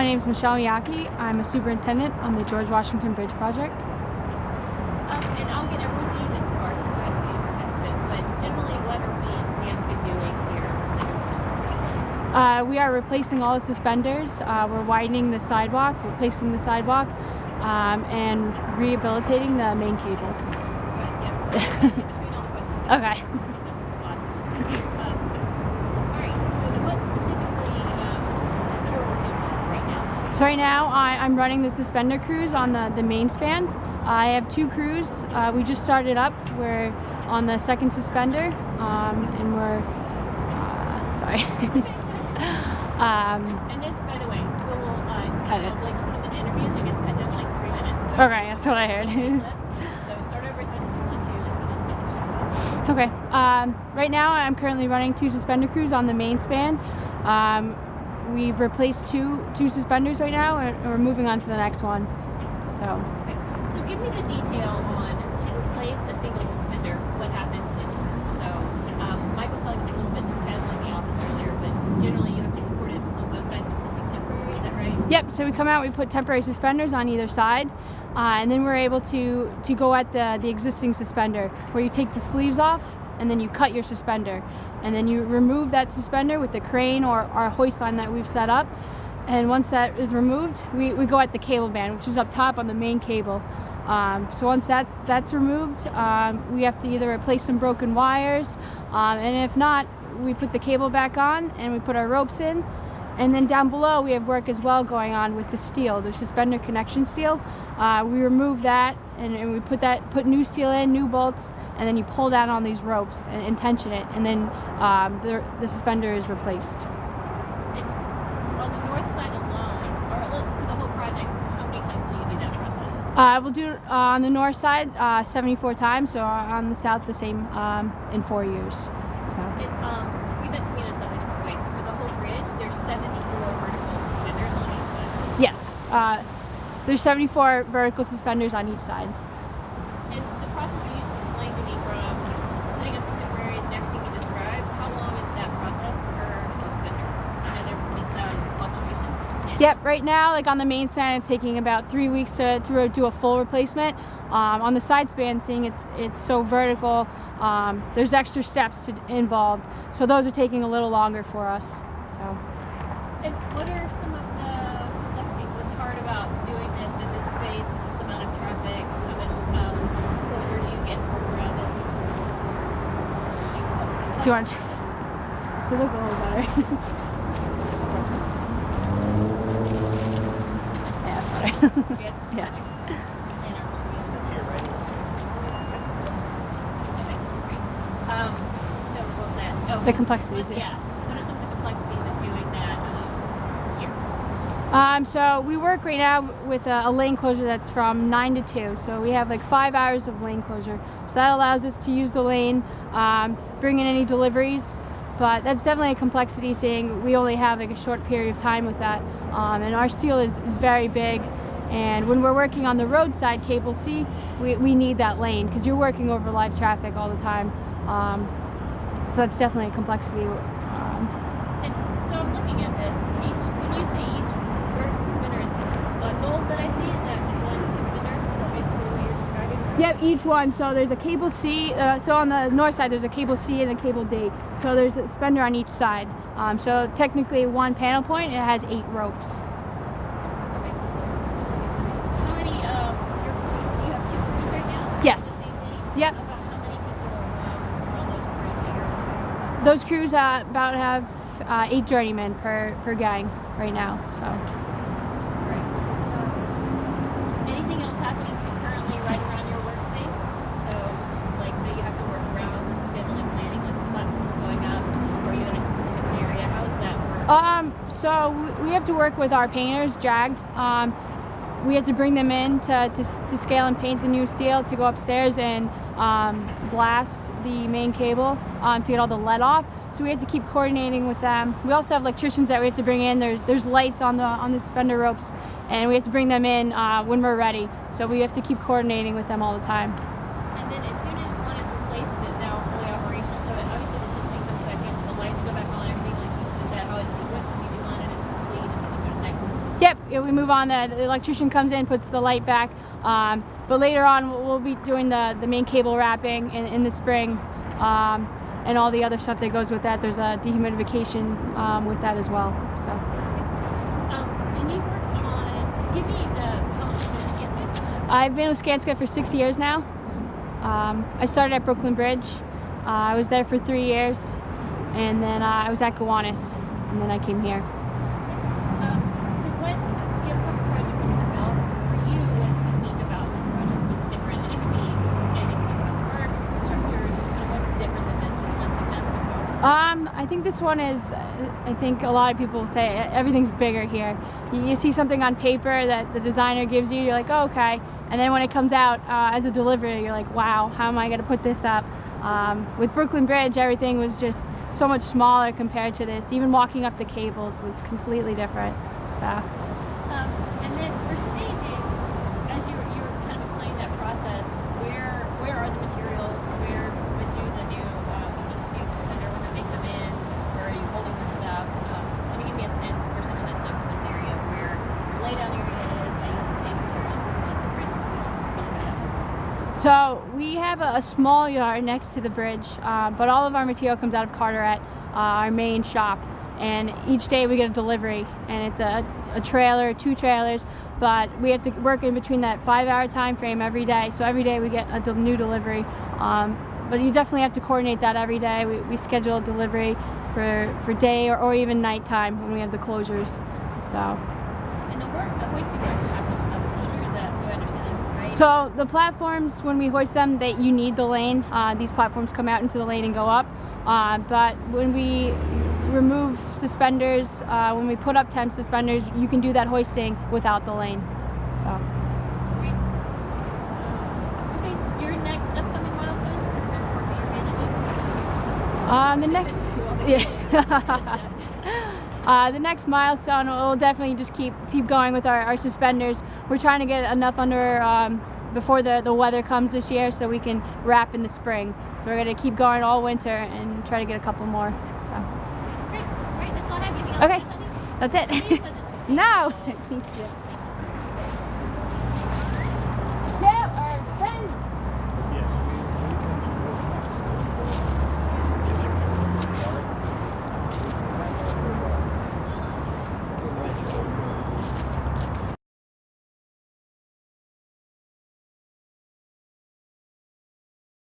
my name is Michelle Miyake. I'm a superintendent on the George Washington Bridge project. And I'll get everyone new this part so I have a few different bits of it, but generally what are we at Skanska doing here? We are replacing all the suspenders. We're widening the sidewalk, replacing the sidewalk, and rehabilitating the main cable. Between all the questions. Okay. So right now I'm running the suspender crews on the main span. I have two crews. We just started up. We're on the second suspender, and we're sorry. And this, by the way, we'll edit. like 20-minute interviews. It gets cut down to like 3 minutes. So Okay, that's what I heard. so start over as much as you want to, and then Okay. Right now I'm currently running two suspender crews on the main span. We've replaced two suspenders right now, and we're moving on to the next one. So. Okay. So give me the detail on to replace a single suspender. What happens? So Mike was telling us a little bit just casually in the office earlier, but generally you have to support it on both sides with something temporary. Is that right? Yep. So we come out, we put temporary suspenders on either side, and then we're able to go at the existing suspender, where you take the sleeves off and then you cut your suspender. And then you remove that suspender with the crane or our hoist line that we've set up. And once that is removed, we go at the cable band, which is up top on the main cable. So once that's removed, we have to either replace some broken wires, and if not, we put the cable back on and we put our ropes in. And then down below we have work as well going on with the steel, the suspender connection steel. We remove that and we put new steel in, new bolts, and then you pull down on these ropes and tension it, and then the suspender is replaced. And on the north side alone, or for the whole project, how many times will you do that process? We'll do it on the north side 74 times, so on the south the same in 4 years. So. Just give that to me in a slightly different way. So for the whole bridge, there's 74 vertical suspenders on each side. Yes, there's 74 vertical suspenders on each side. And the process you just explained to me from putting up the temporaries and everything you described, how long is that process per suspender? I know there can be some fluctuation. Yep, right now, like on the main span, it's taking about 3 weeks to do a full replacement. On the side span, seeing it's so vertical, there's extra steps involved, so those are taking a little longer for us. So. And what are some of the complexities? What's hard about doing this in this space with this amount of traffic? How much further do you get to work around it? Do you want to look a little better? Yeah, that's better. Good? Yeah. And our here, right? Okay, great. So what was that? Oh, The complexities. yeah. What are some of the complexities of doing that here? So we work right now with a lane closure that's from 9 to 2. So we have like 5 hours of lane closure. So that allows us to use the lane, bring in any deliveries. But that's definitely a complexity, seeing we only have like a short period of time with that. And our steel is very big. And when we're working on the roadside cable C, we need that lane because you're working over live traffic all the time. So that's definitely a complexity. And so I'm looking at this. When you say each vertical suspender is each bundle that I see, is that one suspender? Is that basically what you're describing? Yep, each one. So there's a cable C. So on the north side, there's a cable C and a cable D. So there's a suspender on each side. So technically, one panel point, it has 8 ropes. Okay. How many your crews? You have 2 crews right now? Yes. Same thing? Yep. About how many people are on those crews that you're on? Those crews about have 8 journeymen per gang right now. So. Great. Anything else happening concurrently right around your workspace? So, like that you have to work around scheduling, planning, like the platforms going up, or you in a different area? How does that work? So we have to work with our painters, Jagged. We have to bring them in to scale and paint the new steel, to go upstairs and blast the main cable to get all the lead off. So we have to keep coordinating with them. We also have electricians that we have to bring in. There's lights on the suspender ropes, and we have to bring them in when we're ready. So we have to keep coordinating with them all the time. And then as soon as one is replaced, is it now fully operational? So obviously the tensioning comes back in, the lights go back on, everything. Like, is that how it's sequenced? You do one and it's complete, and then you go to the next one? Yep. we move on. The electrician comes in, puts the light back. But later on, we'll be doing the main cable wrapping in the spring, and all the other stuff that goes with that. There's a dehumidification with that as well. So. And you worked on. Give me how long you've been with Skanska? I've been with Skanska for 6 years now. I started at Brooklyn Bridge. I was there for 3 years, and then I was at Gowanus, and then I came here. So you have a couple projects under your belt. For you, what's unique about this project? What's different? And it could be anything about the work, the structure, just kind of what's different than this, than the ones you've done so far. I think this one is, I think a lot of people say everything's bigger here. You see something on paper that the designer gives you, you're like, oh, okay. And then when it comes out as a delivery, you're like, wow, how am I going to put this up? With Brooklyn Bridge, everything was just so much smaller compared to this. Even walking up the cables was completely different. So. And then for staging, as you were kind of explaining that process, where are the materials? Where would do the new suspender when they come in? Where are you holding the stuff? Kind of give me a sense for someone that's not from this area where your laydown area is, how you have the stage materials, and the bridge materials are really bad. So we have a small yard next to the bridge, but all of our material comes out of Carteret, our main shop. And each day we get a delivery, and it's a trailer, 2 trailers, but we have to work in between that 5-hour time frame every day. So every day we get a new delivery. But you definitely have to coordinate that every day. We schedule a delivery for day or even nighttime when we have the closures. So. And the hoisting work you have on the closures, do I understand that right? So the platforms, when we hoist them, you need the lane. These platforms come out into the lane and go up. But when we remove suspenders, when we put up temp suspenders, you can do that hoisting without the lane. So. Great. Okay, your next upcoming milestones for this airport that you're managing? The next, the next milestone will definitely just keep going with our suspenders. We're trying to get enough under before the weather comes this year, so we can wrap in the spring. So we're going to keep going all winter and try to get a couple more. So. Great. Right, that's all I have. Anything else you Okay, want to tell me? that's it. Please, No, thank you.